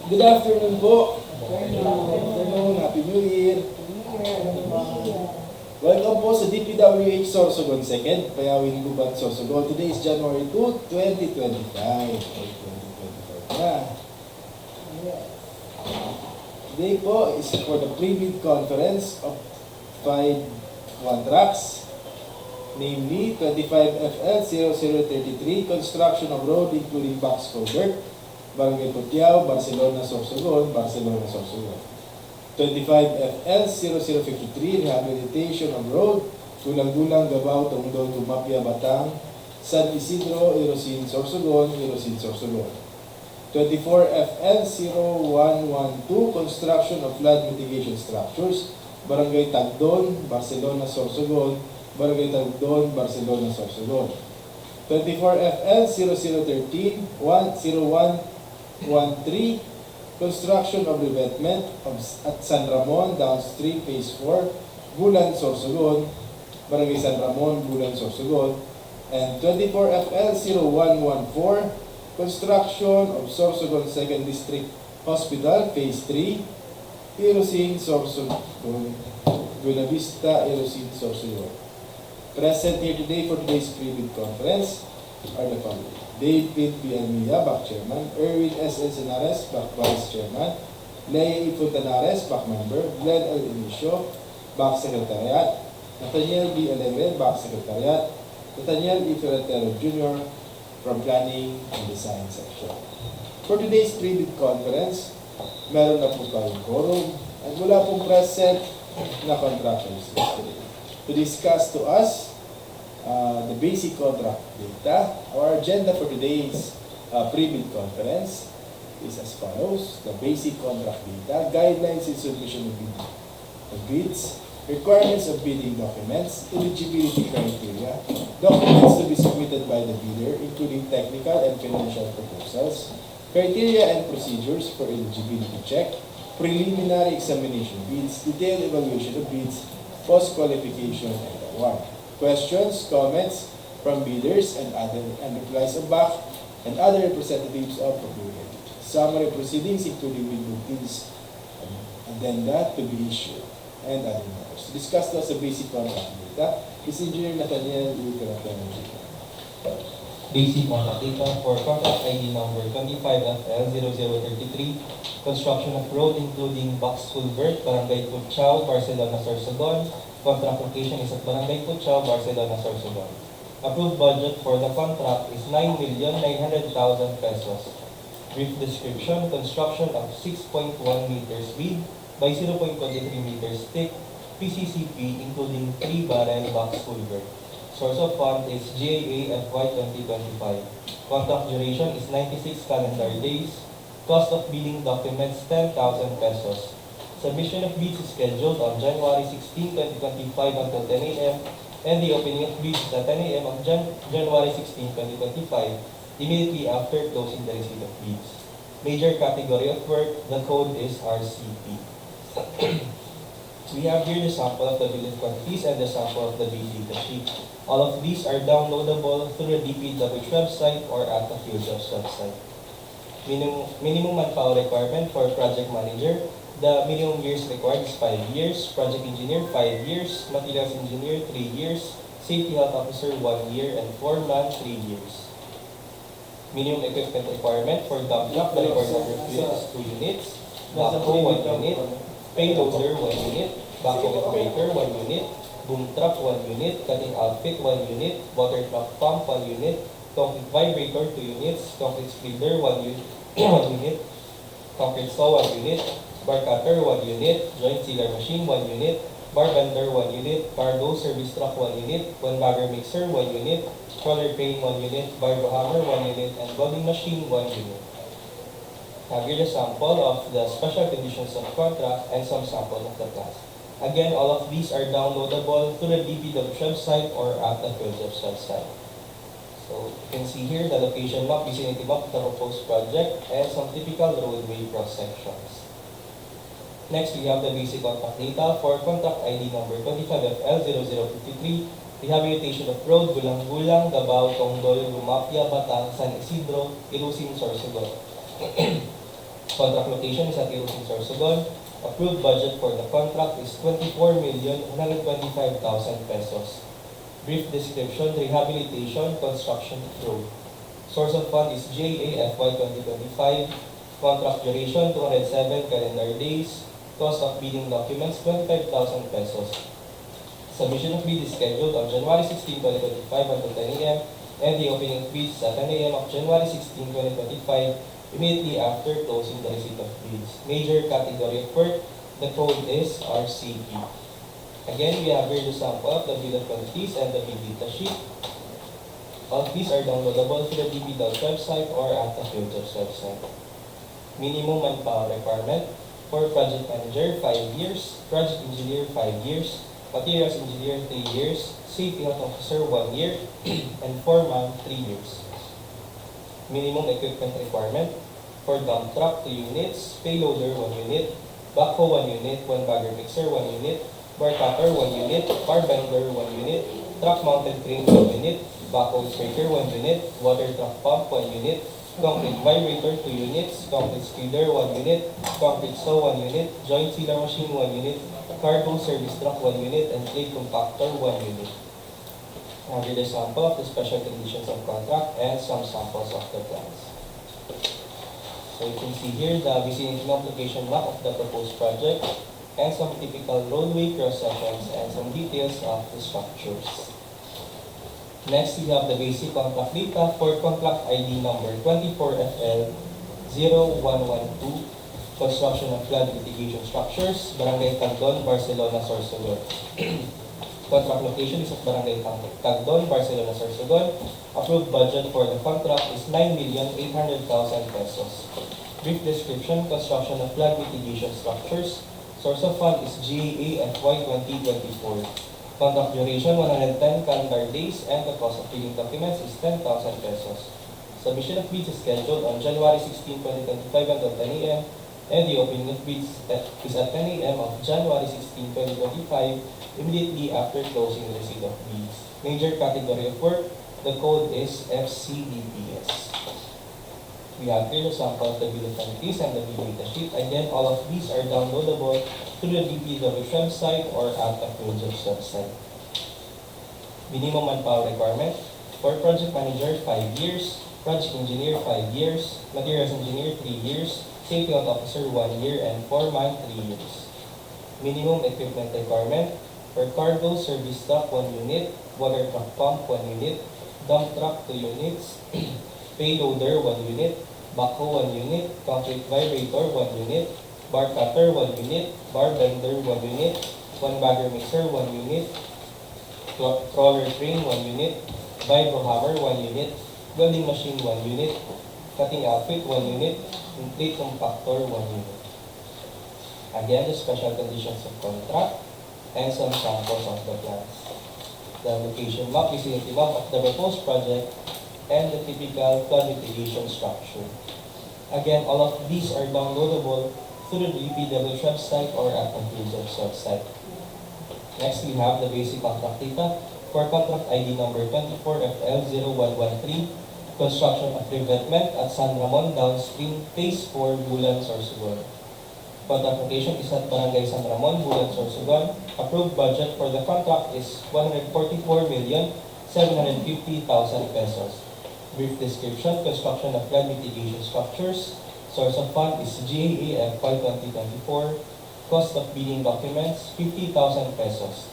Good afternoon po. Good afternoon. Happy New Year. Welcome po sa DPWH Sorsogon 2nd, Payawin Gubat Sorsogon. Today is January 2, 2025. Na. Today po is for the pre-bid conference of 5 contracts, namely 25FL0033, construction of road including box culvert, Barangay Putiao, Barcelona, Sorsogon, Barcelona, Sorsogon. 25FL0053, Rehabilitation of road, Gulang-gulang, Gabao, Tongdol, Gumapia, Batang, San Isidro, Irosin, Sorsogon, Irosin, Sorsogon. 24FL0112, construction of flood mitigation structures, Barangay Tagdon, Barcelona, Sorsogon, Barangay Tagdon, Barcelona, Sorsogon. 24FL0013, 10113, construction of Revetment at San Ramon, Downstream, Phase 4, Bulan, Sorsogon, Barangay San Ramon, Bulan, Sorsogon. And 24FL0114, construction of Sorsogon 2nd District Hospital, Phase 3, Irosin, Sorsogon, Buena Vista, Irosin, Sorsogon. Present here today for today's pre-bid conference are the following: David B. Almia, Back Chairman; Erwin S. Ensenares, Back Vice Chairman; Leia E. Fontanares, Back Member; Glenn L. Inicio, Back Secretariat; Nathaniel B. Alegre, Back Secretariat; Nathaniel E. Ferretero Jr. from Planning and Design Section. For today's pre-bid conference, meron na po tayong quorum at wala pong present na contractors today to discuss to us the basic contract data. Our agenda for today's pre-bid conference is as follows: the basic contract data, guidelines in submission of bids, requirements of bidding documents, eligibility criteria, documents to be submitted by the bidder, including technical and financial proposals, criteria and procedures for eligibility check, preliminary examination bids, detailed evaluation of bids, post-qualification, and award. Questions, comments from bidders and replies of BAC and other representatives of procurement. Summary proceedings including bid bookings, addenda to be issued, and other matters. To discuss the basic contract data, is Engineer Nathaniel E. Ferretero. Basic contract data for contract ID number 25FL0033, construction of road including box culvert, Barangay Putiao, Barcelona, Sorsogon. Contract location is at Barangay Putiao, Barcelona, Sorsogon. Approved budget for the contract is 9,900,000 pesos. Brief description: construction of 6.1 meters width by 0.23 meters thick PCCP including 3 barrel box culvert. Source of fund is GAA FY 2025. Contract duration is 96 calendar days. Cost of bidding documents 10,000 pesos. Submission of bids is scheduled on January 16, 2025 until 10 a.m. and the opening of bids at 10 a.m. on January 16, 2025, immediately after closing the receipt of bids. Major category of work, the code is RCP. We have here the sample of the bill of quantities and the sample of the bid data sheet. All of these are downloadable through the DPWH website or at the field jobs website. Minimum manpower requirement for project manager. The minimum years required is 5 years, project engineer 5 years, materials engineer 3 years, safety health officer 1 year, and foreman 3 years. Minimum equipment requirement for dump truck, the required number of units is 2 units, backhoe 1 unit, payloader 1 unit, backhoe breaker 1 unit, boom truck 1 unit, cutting outfit 1 unit, water truck pump 1 unit, concrete vibrator 2 units, concrete spreader 1 unit, concrete saw 1 unit, bar cutter 1 unit, joint sealer machine 1 unit, bar bender 1 unit, cargo service truck 1 unit, 1 bagger mixer 1 unit, roller crane 1 unit, bar hammer 1 unit, and welding machine 1 unit. Have here the sample of the special conditions of contract and some sample of the class. Again, all of these are downloadable through the DPWH website or at the FieldJobs website. So you can see here the location map, vicinity map of the proposed project, and some typical roadway cross sections. Next, we have the basic contract data for contract ID number 25FL0053, Rehabilitation of Road, Gulang-gulang, Gabao, Tongdol, Gumapia, Batang, San Isidro, Irosin, Sorsogon. Contract location is at Irosin, Sorsogon. Approved budget for the contract is 24,125,000 pesos. Brief description: rehabilitation, construction, road. Source of fund is GAA FY 2025. Contract duration 207 calendar days. Cost of bidding documents 25,000 pesos. Submission of bid is scheduled on January 16, 2025 until 10 a.m. and the opening of bids at 10 a.m. of January 16, 2025 immediately after closing the receipt of bids. Major category of work, the code is RCP. Again, we have here the sample of the bill of quantities and the bid data sheet. All of these are downloadable to the DPWH website or at the FieldJobs website. Minimum manpower requirement for project manager 5 years, project engineer 5 years, materials engineer 3 years, safety health officer 1 year, and foreman 3 years. Minimum equipment requirement for dump truck 2 units, payloader 1 unit, backhoe 1 unit, 1 bagger mixer 1 unit, bar cutter 1 unit, bar bender 1 unit, truck mounted crane 1 unit, backhoe breaker 1 unit, water truck pump 1 unit, concrete vibrator 2 units, concrete skidder 1 unit, concrete saw 1 unit, joint sealer machine 1 unit, cargo service truck 1 unit, and plate compactor 1 unit. Now here the sample of the special conditions of contract and some samples of the plans. So you can see here the vicinity location map of the proposed project and some typical roadway cross sections and some details of the structures. Next, we have the basic contract data for contract ID number 24FL0112, construction of flood mitigation structures, Barangay Tagdon, Barcelona, Sorsogon. Contract location is at Barangay Tagdon, Barcelona, Sorsogon. Approved budget for the contract is 9,800,000 pesos. Brief description: construction of flood mitigation structures. Source of fund is GAA FY 2024. Contract duration 110 calendar days and the cost of filing documents is 10,000 pesos. Submission of bids is scheduled on January 16, 2025 until 10 a.m. and the opening of bids is at 10 a.m. of January 16, 2025 immediately after closing the receipt of bids. Major category of work, the code is FCDPS. We have here the sample of the bill of quantities and the bill data sheet. Again, all of these are downloadable through the DPWH website or at the FieldJobs website. Minimum manpower requirement for project manager 5 years, project engineer 5 years, materials engineer 3 years, safety health officer 1 year, and foreman 3 years. Minimum equipment requirement for cargo service truck 1 unit, water truck pump 1 unit, dump truck 2 units, payloader 1 unit, backhoe 1 unit, concrete vibrator 1 unit, bar cutter 1 unit, bar bender 1 unit, 1 bagger mixer 1 unit, crawler crane 1 unit, vibro hammer 1 unit, welding machine 1 unit, cutting outfit 1 unit, and plate compactor 1 unit. Again, the special conditions of contract and some samples of the plans. The location map, vicinity map of the proposed project, and the typical flood mitigation structure. Again, all of these are downloadable through the DPWH website or at the FieldJobs website. Next, we have the basic contract data for contract ID number 24FL0113, construction of Revetment at San Ramon, Downstream, Phase 4, Bulan, Sorsogon. Contract location is at Barangay San Ramon, Bulan, Sorsogon. Approved budget for the contract is 144,750,000 pesos. Brief description: construction of flood mitigation structures. Source of fund is GAA FY 2024. Cost of bidding documents, 50,000 pesos.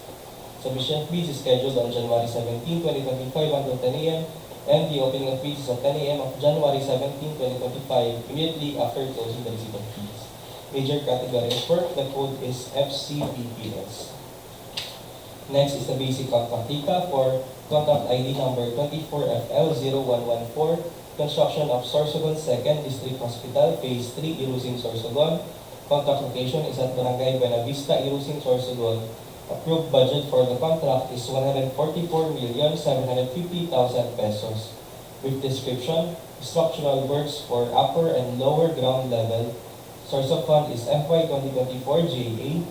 Submission of bids is scheduled on January 17, 2025 until 10 a.m. and the opening of bids is at 10 a.m. of January 17, 2025 immediately after closing the receipt of bids. Major category of work, the code is FCBPS. Next is the basic contract data for contract ID number 24FL0114, construction of Sorsogon 2nd District Hospital, Phase 3, Irosin, Sorsogon. Contract location is at Barangay Buenavista, Irosin, Sorsogon. Approved budget for the contract is 144,750,000 pesos. Brief description: structural works for upper and lower ground level. Source of fund is FY 2024 GA.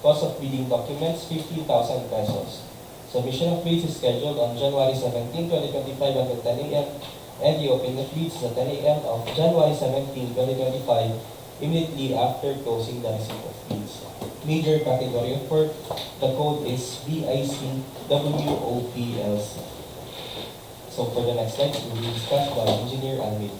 Cost of bidding documents, 50,000 pesos. Submission of bids is scheduled on January 17, 2025 until 10 a.m. and the opening of bids is at 10 a.m. of January 17, 2025 immediately after closing the receipt of bids. Major category of work, the code is BICWOPLC. So for the next slide, we will discuss by Engineer Alvin.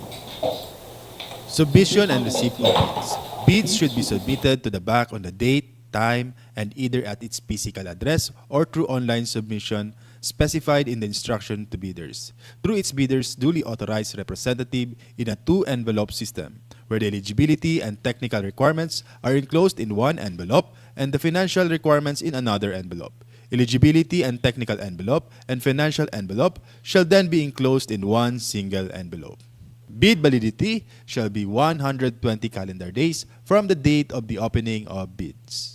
Submission and receipt of bids. Bids should be submitted to the back on the date, time, and either at its physical address or through online submission specified in the instruction to bidders, through its bidders' duly authorized representative in a two-envelope system, where the eligibility and technical requirements are enclosed in one envelope and the financial requirements in another envelope. Eligibility and technical envelope and financial envelope shall then be enclosed in one single envelope. Bid validity shall be 120 calendar days from the date of the opening of bids.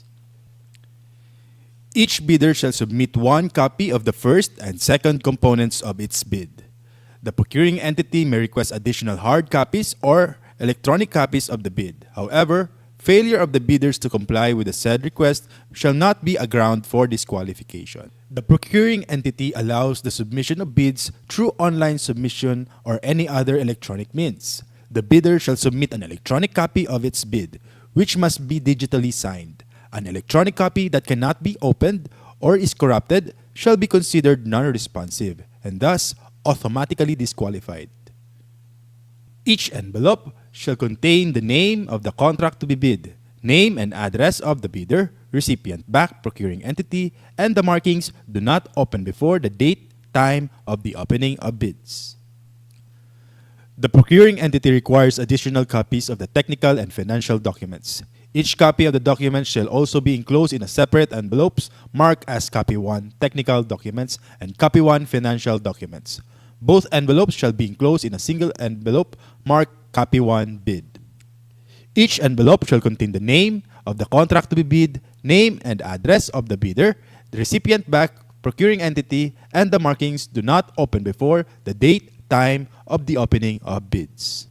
Each bidder shall submit one copy of the first and second components of its bid. The procuring entity may request additional hard copies or electronic copies of the bid. However, failure of the bidders to comply with the said request shall not be a ground for disqualification. The procuring entity allows the submission of bids through online submission or any other electronic means. The bidder shall submit an electronic copy of its bid, which must be digitally signed. An electronic copy that cannot be opened or is corrupted shall be considered non-responsive and thus automatically disqualified. Each envelope shall contain the name of the contract to be bid, name and address of the bidder, recipient back procuring entity, and the markings "Do not open before the date, time of the opening of bids." The procuring entity requires additional copies of the technical and financial documents. Each copy of the document shall also be enclosed in a separate envelopes marked as Copy 1 Technical Documents and Copy 1 Financial Documents. Both envelopes shall be enclosed in a single envelope marked Copy 1 Bid. Each envelope shall contain the name of the contract to be bid, name and address of the bidder, the recipient back, procuring entity, and the markings "Do not open before the date, time of the opening of bids."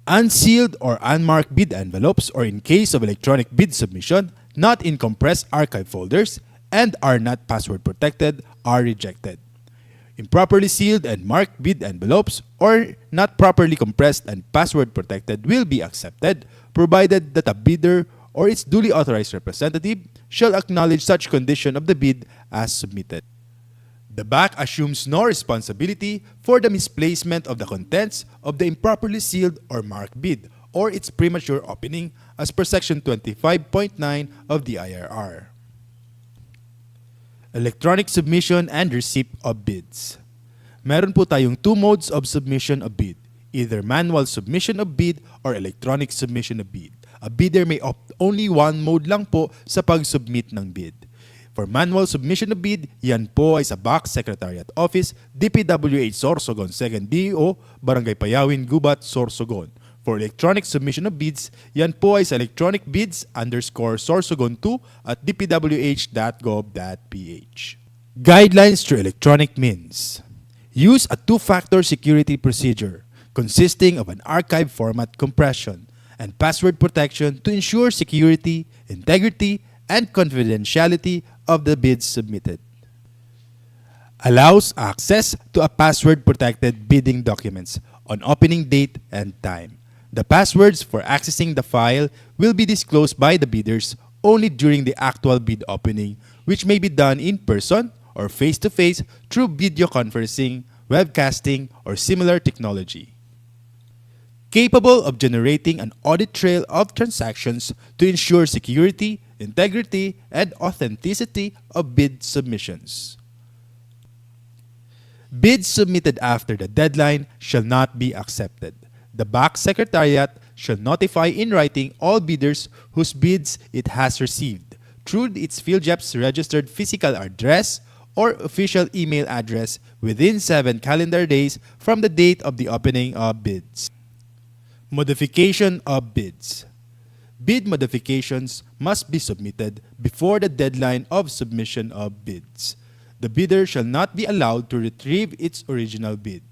Unsealed or unmarked bid envelopes, or in case of electronic bid submission, not in compressed archive folders and are not password protected, are rejected. Improperly sealed and marked bid envelopes or not properly compressed and password protected will be accepted, provided that a bidder or its duly authorized representative shall acknowledge such condition of the bid as submitted. The back assumes no responsibility for the misplacement of the contents of the improperly sealed or marked bid or its premature opening as per Section 25.9 of the IRR. Electronic submission and receipt of bids. Meron po tayong two modes of submission of bid, either manual submission of bid or electronic submission of bid. A bidder may opt only one mode lang po sa pag-submit ng bid. For manual submission of bid, yan po ay sa Box Secretariat Office, DPWH Sorsogon, 2nd DO, Barangay Payawin, Gubat, Sorsogon. For electronic submission of bids, yan po ay sa electronicbids_sorsogon2 at dpwh.gov.ph. Guidelines through electronic means. Use a two-factor security procedure consisting of an archive format compression and password protection to ensure security, integrity, and confidentiality of the bids submitted. Allows access to a password-protected bidding documents on opening date and time. The passwords for accessing the file will be disclosed by the bidders only during the actual bid opening, which may be done in person or face-to-face through video conferencing, webcasting, or similar technology. Capable of generating an audit trail of transactions to ensure security, integrity, and authenticity of bid submissions. Bids submitted after the deadline shall not be accepted. The Box Secretariat shall notify in writing all bidders whose bids it has received through its PhilJEP's registered physical address or official email address within 7 calendar days from the date of the opening of bids. Modification of bids. Bid modifications must be submitted before the deadline of submission of bids. The bidder shall not be allowed to retrieve its original bid.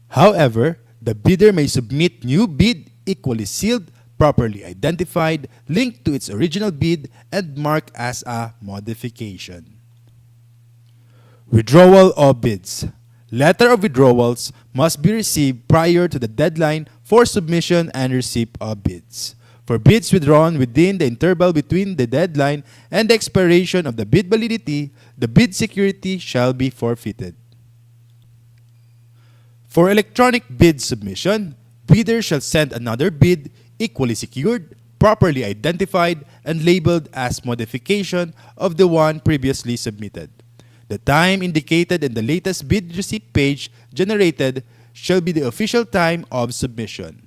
However, the bidder may submit new bid equally sealed, properly identified, linked to its original bid, and marked as a modification. Withdrawal of bids. Letter of withdrawals must be received prior to the deadline for submission and receipt of bids. For bids withdrawn within the interval between the deadline and the expiration of the bid validity, the bid security shall be forfeited. For electronic bid submission, bidder shall send another bid equally secured, properly identified, and labeled as modification of the one previously submitted. The time indicated in the latest bid receipt page generated shall be the official time of submission.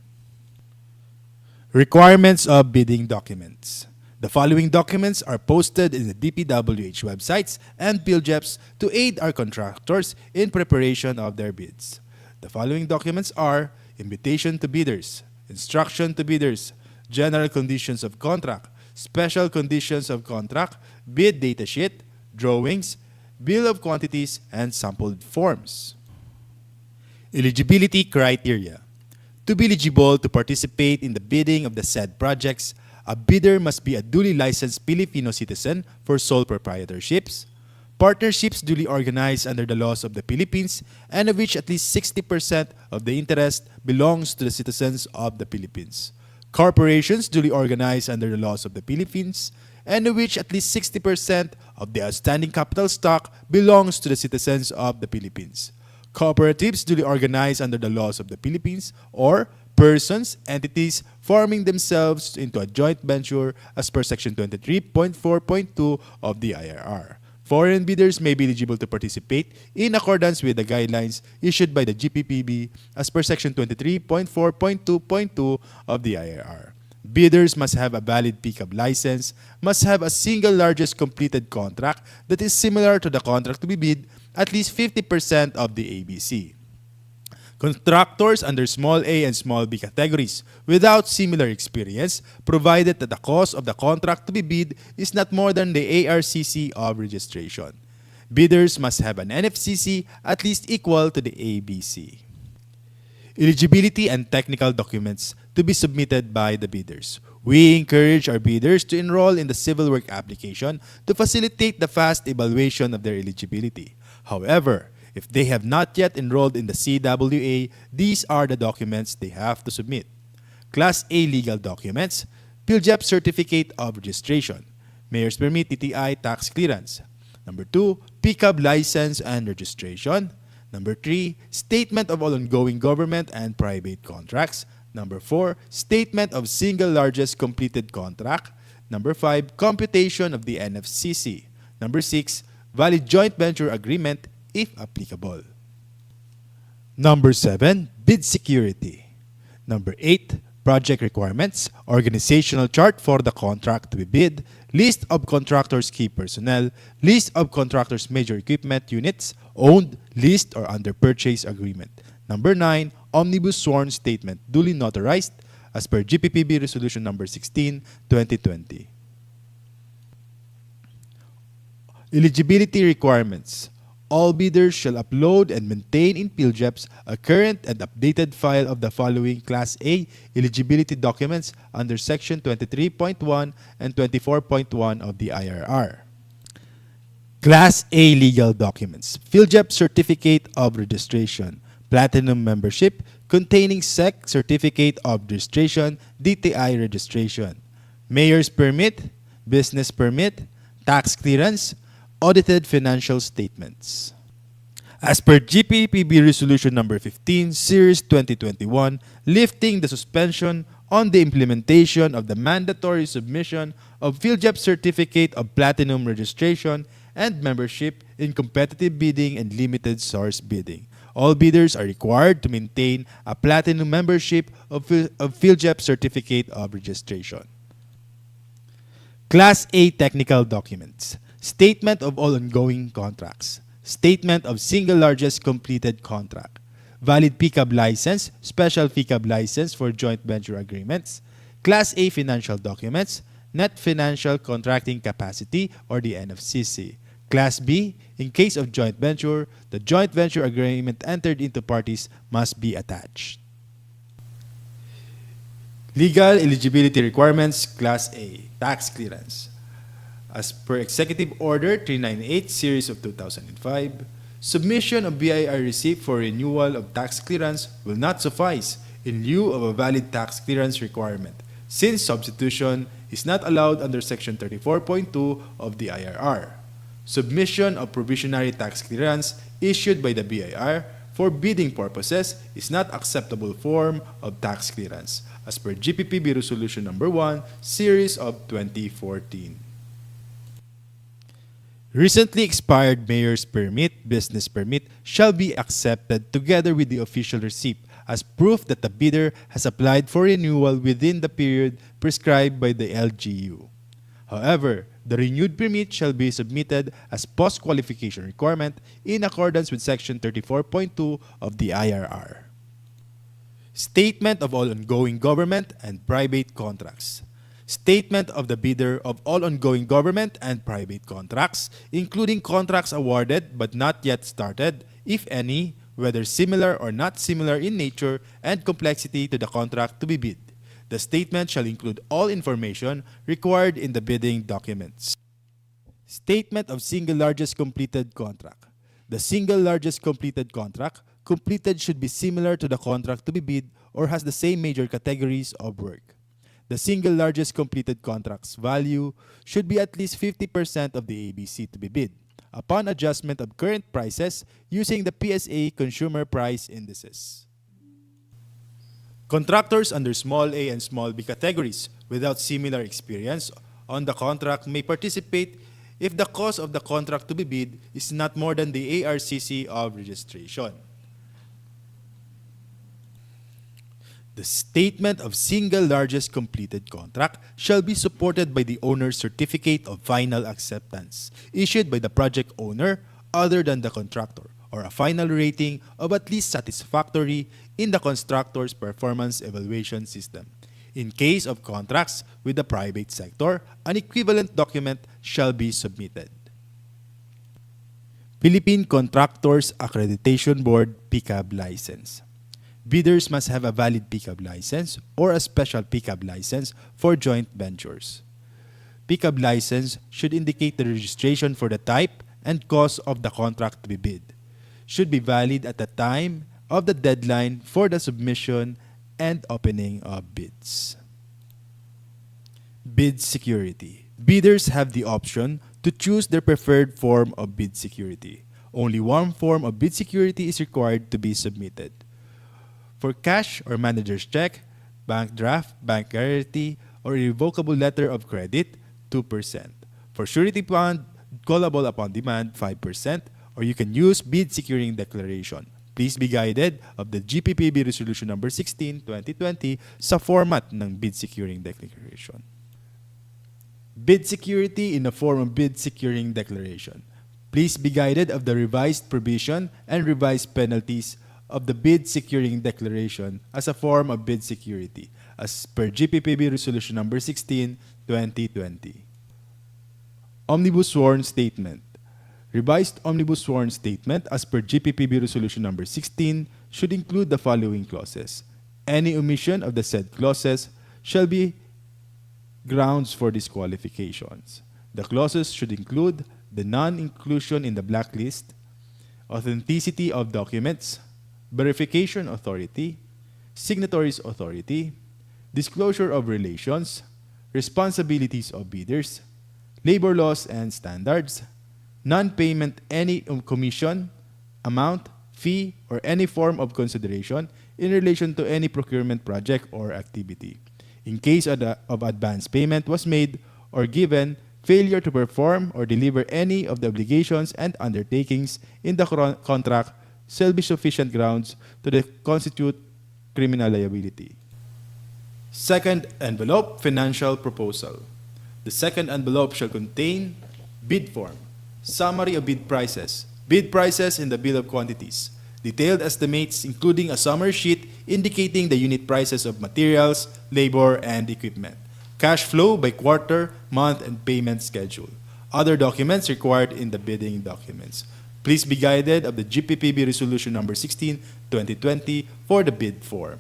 Requirements of bidding documents. The following documents are posted in the DPWH websites and PhilJeps to aid our contractors in preparation of their bids. The following documents are invitation to bidders, instruction to bidders, general conditions of contract, special conditions of contract, bid data sheet, drawings, bill of quantities, and sampled forms. Eligibility criteria. To be eligible to participate in the bidding of the said projects, a bidder must be a duly licensed Filipino citizen for sole proprietorships, partnerships duly organized under the laws of the Philippines, and of which at least 60% of the interest belongs to the citizens of the Philippines, corporations duly organized under the laws of the Philippines, and of which at least 60% of the outstanding capital stock belongs to the citizens of the Philippines, cooperatives duly organized under the laws of the Philippines, or persons, entities forming themselves into a joint venture as per Section 23.4.2 of the IRR. Foreign bidders may be eligible to participate in accordance with the guidelines issued by the GPPB as per Section 23.4.2.2 of the IRR. Bidders must have a valid pickup license, must have a single largest completed contract that is similar to the contract to be bid, at least 50% of the ABC. Contractors under small a and small b categories without similar experience, provided that the cost of the contract to be bid is not more than the ARCC of registration. Bidders must have an NFCC at least equal to the ABC. Eligibility and technical documents to be submitted by the bidders. We encourage our bidders to enroll in the civil work application to facilitate the fast evaluation of their eligibility. However, if they have not yet enrolled in the CWA, these are the documents they have to submit. Class A legal documents, PhilJeps Certificate of Registration, Mayor's Permit TTI Tax Clearance. Number 2, Pickup License and Registration. Number 3, Statement of all ongoing government and private contracts. Number 4, Statement of single largest completed contract. Number 5, Computation of the NFCC. Number 6, Valid joint venture agreement if applicable. Number 7, bid security. Number 8, project requirements, organizational chart for the contract to be bid, list of contractors' key personnel, list of contractors' major equipment units, owned, leased, or under purchase agreement. Number 9, omnibus sworn statement duly notarized as per GPPB Resolution Number 16, 2020. Eligibility requirements. All bidders shall upload and maintain in PhilJeps a current and updated file of the following Class A eligibility documents under Section 23.1 and 24.1 of the IRR. Class A legal documents. PhilJeps Certificate of Registration, Platinum Membership, containing SEC Certificate of Registration, DTI Registration, Mayor's Permit, Business Permit, Tax Clearance, Audited Financial Statements. As per GPPB Resolution Number 15, Series 2021, lifting the suspension on the implementation of the mandatory submission of PhilJeps Certificate of Platinum Registration and Membership in competitive bidding and limited source bidding. All bidders are required to maintain a Platinum membership of PhilJeps Certificate of Registration. Class A technical documents. Statement of all ongoing contracts. Statement of single largest completed contract. Valid pickup license, special pickup license for joint venture agreements. Class A financial documents. Net financial contracting capacity or the NFCC. Class B, in case of joint venture, the joint venture agreement entered into parties must be attached. Legal eligibility requirements. Class A, tax clearance. As per Executive Order 398, Series of 2005, submission of BIR receipt for renewal of tax clearance will not suffice in lieu of a valid tax clearance requirement. since substitution is not allowed under Section 34.2 of the IRR. Submission of provisionary tax clearance issued by the BIR for bidding purposes is not acceptable form of tax clearance as per GPPB Resolution Number 1, Series of 2014. Recently expired mayor's permit, business permit, shall be accepted together with the official receipt as proof that the bidder has applied for renewal within the period prescribed by the LGU. However, the renewed permit shall be submitted as post-qualification requirement in accordance with Section 34.2 of the IRR. Statement of all ongoing government and private contracts. Statement of the bidder of all ongoing government and private contracts, including contracts awarded but not yet started, if any, whether similar or not similar in nature and complexity to the contract to be bid. The statement shall include all information required in the bidding documents. Statement of single largest completed contract. The single largest completed contract completed should be similar to the contract to be bid or has the same major categories of work. The single largest completed contract's value should be at least 50% of the ABC to be bid, upon adjustment of current prices using the PSA Consumer Price Indices. Contractors under small a and small b categories without similar experience on the contract may participate if the cost of the contract to be bid is not more than the ARCC of registration. The statement of single largest completed contract shall be supported by the owner's certificate of final acceptance, issued by the project owner other than the contractor, or a final rating of at least satisfactory in the constructor's performance evaluation system. In case of contracts with the private sector, an equivalent document shall be submitted. Philippine Contractors Accreditation Board PCAB license. Bidders must have a valid PCAB license or a special PCAB license for joint ventures. PCAB license should indicate the registration for the type and cost of the contract to be bid. Should be valid at the time of the deadline for the submission and opening of bids. Bid security. Bidders have the option to choose their preferred form of bid security. Only one form of bid security is required to be submitted. For cash or manager's check, bank draft, bank guarantee, or irrevocable letter of credit, 2%. For surety bond, callable upon demand, 5%, or you can use bid securing declaration. Please be guided of the GPPB Resolution Number 16, 2020 sa format ng bid securing declaration. Bid security in the form of bid securing declaration. Please be guided of the revised provision and revised penalties of the bid securing declaration as a form of bid security as per GPPB Resolution Number 16, 2020. Omnibus Sworn Statement. Revised Omnibus Sworn Statement as per GPPB Resolution Number 16 should include the following clauses. Any omission of the said clauses shall be grounds for disqualifications. The clauses should include the non-inclusion in the blacklist, authenticity of documents, verification authority, signatories authority, disclosure of relations, responsibilities of bidders, labor laws and standards, non-payment any commission, amount, fee, or any form of consideration in relation to any procurement project or activity. In case of advance payment was made or given, failure to perform or deliver any of the obligations and undertakings in the contract shall be sufficient grounds to constitute criminal liability. Second envelope, financial proposal. The second envelope shall contain bid form, summary of bid prices in the bill of quantities, detailed estimates including a summary sheet indicating the unit prices of materials, labor, and equipment, cash flow by quarter, month, and payment schedule, other documents required in the bidding documents. Please be guided of the GPPB Resolution Number 16, 2020 for the bid form.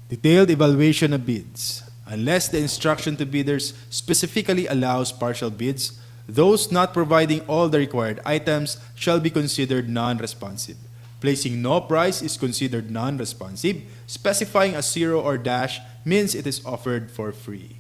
Detailed evaluation of bids. Unless the instruction to bidders specifically allows partial bids, those not providing all the required items shall be considered non-responsive. Placing no price is considered non-responsive. Specifying a zero or dash means it is offered for free.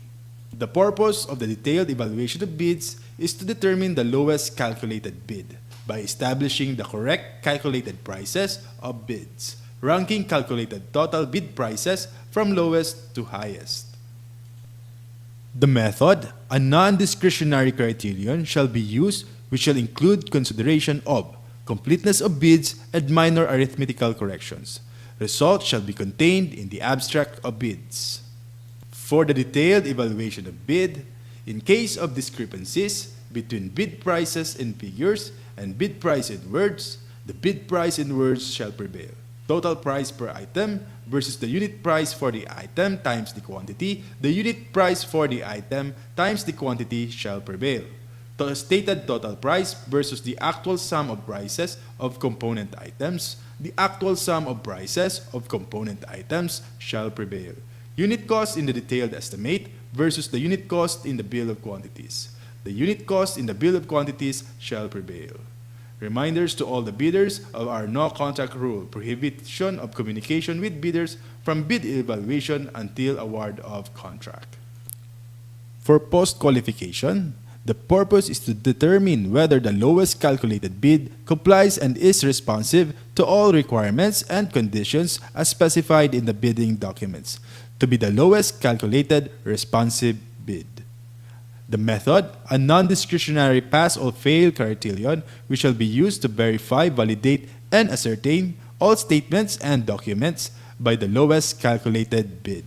The purpose of the detailed evaluation of bids is to determine the lowest calculated bid by establishing the correct calculated prices of bids, ranking calculated total bid prices from lowest to highest. The method, a non-discretionary criterion, shall be used which shall include consideration of completeness of bids and minor arithmetical corrections. Results shall be contained in the abstract of bids. For the detailed evaluation of bid, in case of discrepancies between bid prices in figures and bid price in words, the bid price in words shall prevail. Total price per item versus the unit price for the item times the quantity, the unit price for the item times the quantity shall prevail. The stated total price versus the actual sum of prices of component items, the actual sum of prices of component items shall prevail. Unit cost in the detailed estimate versus the unit cost in the bill of quantities. The unit cost in the bill of quantities shall prevail. Reminders to all the bidders of our no-contract rule, prohibition of communication with bidders from bid evaluation until award of contract. For post-qualification, the purpose is to determine whether the lowest calculated bid complies and is responsive to all requirements and conditions as specified in the bidding documents, to be the lowest calculated responsive bid. The method, a non-discretionary pass or fail criterion which shall be used to verify, validate, and ascertain all statements and documents by the lowest calculated bid.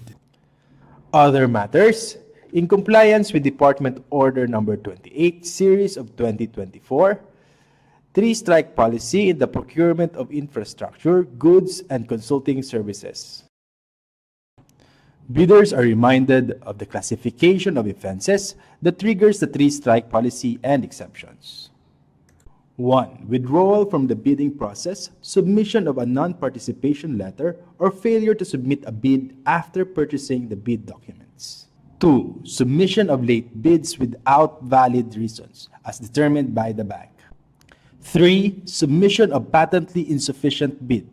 Other matters. In compliance with Department Order Number 28, Series of 2024, three-strike policy in the procurement of infrastructure, goods, and consulting services. Bidders are reminded of the classification of offenses that triggers the three-strike policy and exceptions. 1. Withdrawal from the bidding process, submission of a non-participation letter, or failure to submit a bid after purchasing the bid documents. 2. Submission of late bids without valid reasons, as determined by the bank. 3. Submission of patently insufficient bid,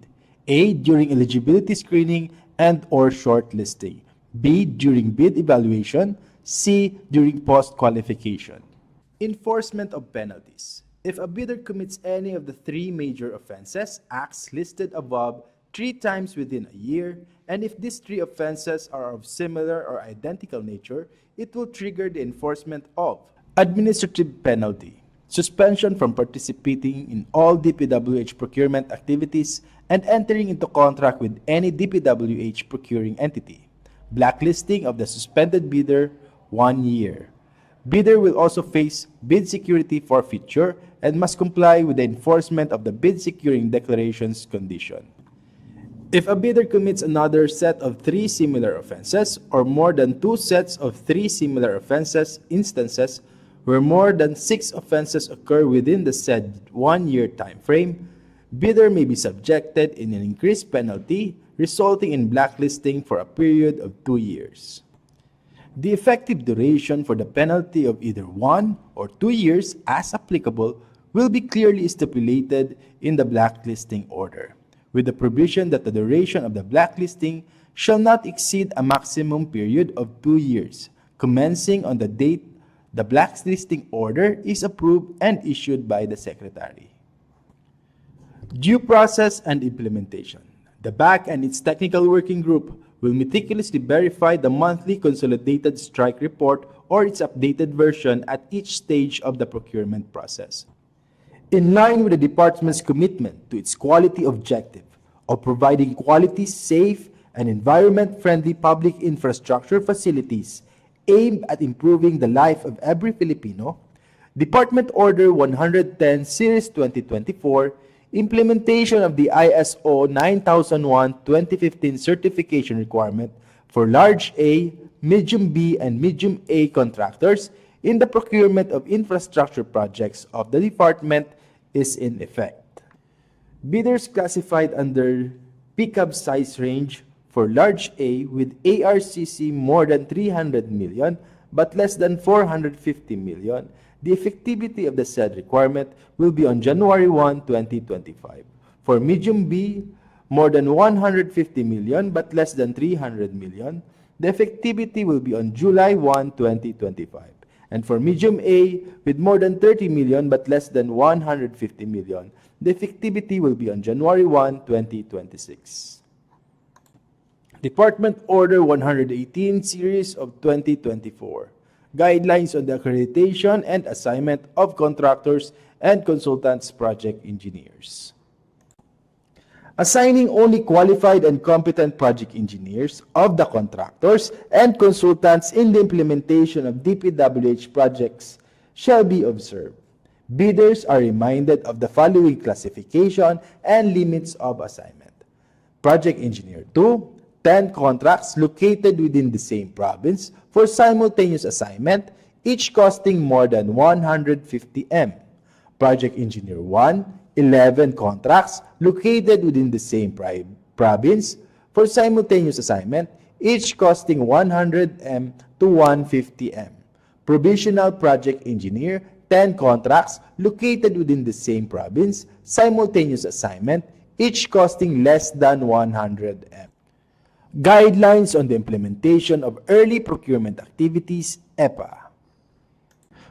A. During eligibility screening and or shortlisting, B. During bid evaluation, C. During post-qualification. Enforcement of penalties. If a bidder commits any of the three major offenses, acts listed above 3 times within a year, and if these three offenses are of similar or identical nature, it will trigger the enforcement of administrative penalty, suspension from participating in all DPWH procurement activities and entering into contract with any DPWH procuring entity, blacklisting of the suspended bidder 1 year. Bidder will also face bid security forfeiture and must comply with the enforcement of the bid securing declarations condition. If a bidder commits another set of 3 similar offenses or more than 2 sets of 3 similar offenses instances where more than 6 offenses occur within the said 1 year time frame, bidder may be subjected in an increased penalty resulting in blacklisting for a period of 2 years. The effective duration for the penalty of either 1 or 2 years, as applicable, will be clearly stipulated in the blacklisting order, with the provision that the duration of the blacklisting shall not exceed a maximum period of 2 years, commencing on the date the blacklisting order is approved and issued by the Secretary. Due process and implementation. The BAC and its technical working group will meticulously verify the monthly consolidated strike report or its updated version at each stage of the procurement process. In line with the department's commitment to its quality objective of providing quality, safe, and environment-friendly public infrastructure facilities aimed at improving the life of every Filipino, Department Order 110 Series 2024, implementation of the ISO 9001-2015 certification requirement for large A, medium B, and medium A contractors in the procurement of infrastructure projects of the department is in effect. Bidders classified under pickup size range for large A with ARCC more than 300 million but less than 450 million, the effectivity of the said requirement will be on January 1, 2025. For medium B, more than 150 million but less than 300 million, the effectivity will be on July 1, 2025. And for medium A, with more than 30 million but less than 150 million, the effectivity will be on January 1, 2026. Department Order 118 Series of 2024. Guidelines on the accreditation and assignment of contractors and consultants project engineers. Assigning only qualified and competent project engineers of the contractors and consultants in the implementation of DPWH projects shall be observed. Bidders are reminded of the following classification and limits of assignment. Project Engineer 2, 10 contracts located within the same province for simultaneous assignment, each costing more than 150 M. Project Engineer 1, 11 contracts located within the same province for simultaneous assignment, each costing 100 M to 150 M. Provisional Project Engineer, 10 contracts located within the same province, simultaneous assignment, each costing less than 100 M. Guidelines on the implementation of early procurement activities, EPA.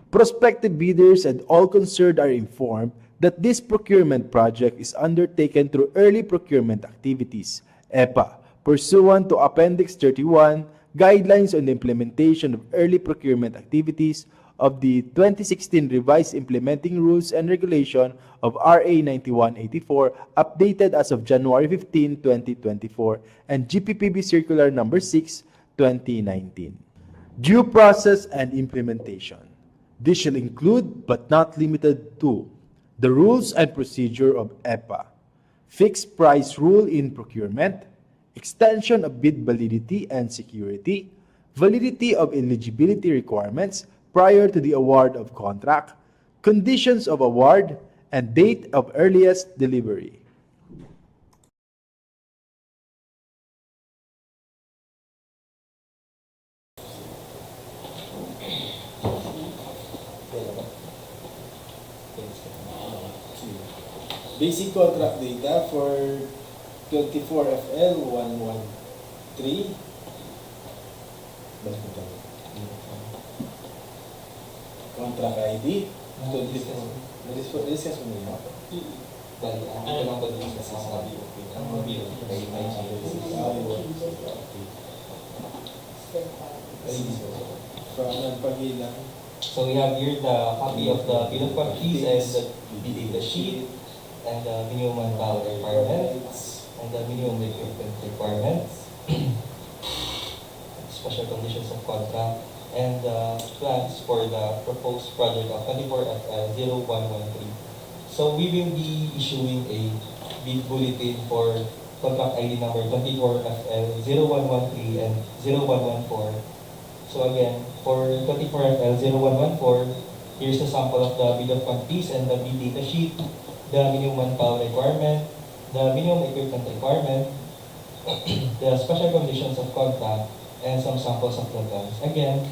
Prospective bidders and all concerned are informed that this procurement project is undertaken through early procurement activities, EPA, pursuant to Appendix 31, Guidelines on the Implementation of Early Procurement Activities of the 2016 Revised Implementing Rules and Regulation of RA 9184, updated as of January 15, 2024, and GPPB Circular Number 6, 2019. Due process and implementation. This shall include, but not limited to, the rules and procedure of EPA, fixed price rule in procurement, extension of bid validity and security, validity of eligibility requirements prior to the award of contract, conditions of award, and date of earliest delivery. Basic contract data for 24FL 113. Contract ID. Discuss mo niya. Bali, ano lang ba din sa sasabi ko? Ang bill, may From Nagpagilang. So we have here the copy of the bill of quantities and the data sheet, and the minimum manpower requirements, and the minimum equipment requirements, special conditions of contract, and plans for the proposed project of 24FL0113. So we will be issuing a bid bulletin for contract ID number 24FL0113 and 0114. So again, for 24FL0114, here's a sample of the bid of quantities and the bid data sheet, the minimum manpower requirement, the minimum equipment requirement, the special conditions of contract, and some samples of the plans. Again,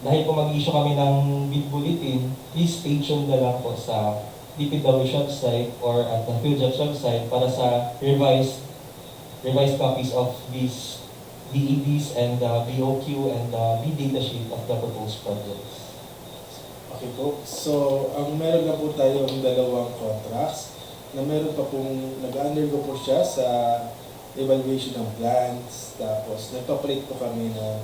dahil po mag-issue kami ng bid bulletin, please stay tuned na lang po sa DPWH website or at the PhilJobs website para sa revised copies of these DEDs and the BOQ and the bid data sheet of the proposed projects. Okay po. So, meron na po tayong dalawang contracts na meron pa pong nag-undergo po siya sa evaluation ng plans. Tapos, nagpa-plate po kami ng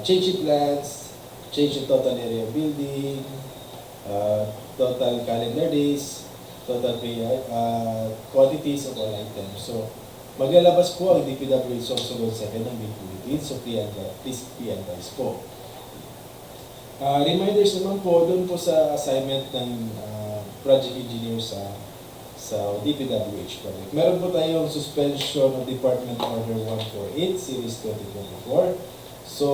change in plans, change in total area of building, total calendar days, total quantities of all items. So, maglalabas po ang DPWH Sorsogon 2 ng bid bulletin. So, please be advised po. Reminders naman po doon po sa assignment ng project engineer sa DPWH project. Meron po tayong suspension of Department Order 148 Series 2024. So,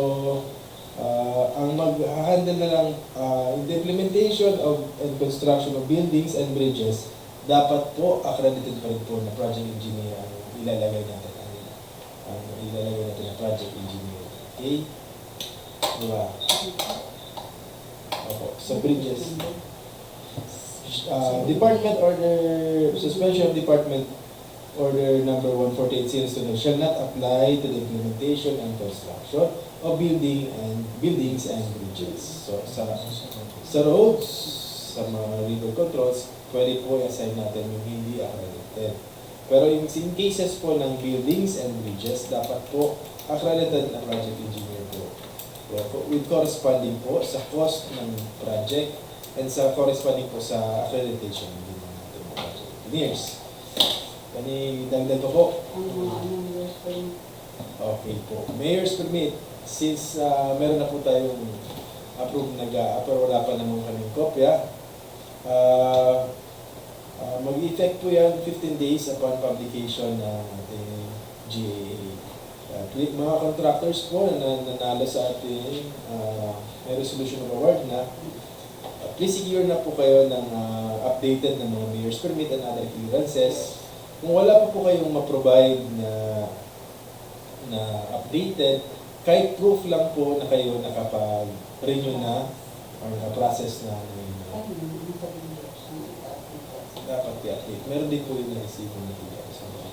ang mag-handle na lang the implementation of and construction of buildings and bridges, dapat po accredited pa rin po na project engineer ang ilalagay natin na project engineer. Okay? Diba? Opo. Sa bridges. Department Order, Suspension of Department Order number 148 series shall not apply to the implementation and construction of buildings and bridges. So sa roads, sa mga river controls, pwede po i-assign natin yung hindi accredited. Pero in cases po ng buildings and bridges, dapat po accredited na project engineer po. With corresponding po sa cost ng project and sa corresponding po sa accreditation din ng ating mga project engineers. Dagdag ko po. Okay po. Mayor's permit. Since meron na po tayong approved pero wala pa naman kaming kopya, mag-effect po yan 15 days upon publication ng ating GAA. Mga contractors po na nanalo sa ating may resolution of award na please secure na po kayo ng updated na mga mayor's permit and other clearances. Kung wala pa po kayong ma-provide na updated, kahit proof lang po na kayo nakapag-renew na or na-process na dapat i-update. Meron din po yung na-receive na tila sa mga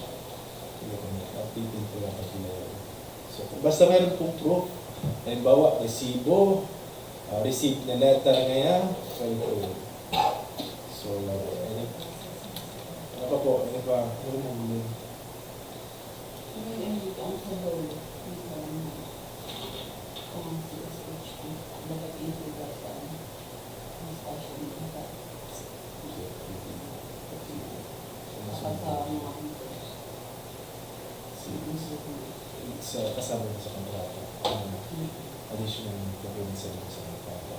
updated po dapat tila yun. So, basta meron pong proof, halimbawa, resibo, receipt na letter ngayon, pwede po yun. So, ano pa po? Ano pa? Ano mo yun? Kasama sa kontrata. Additional documents sa kontrata.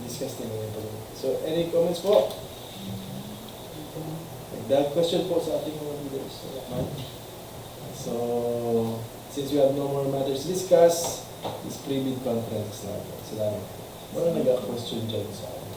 Discuss din ngayon po. So, any comments po? That question po sa ating mga leaders. So, since we have no more matters to discuss, this pre-bid conference natin. Salamat. Wala nag-question dyan sa akin.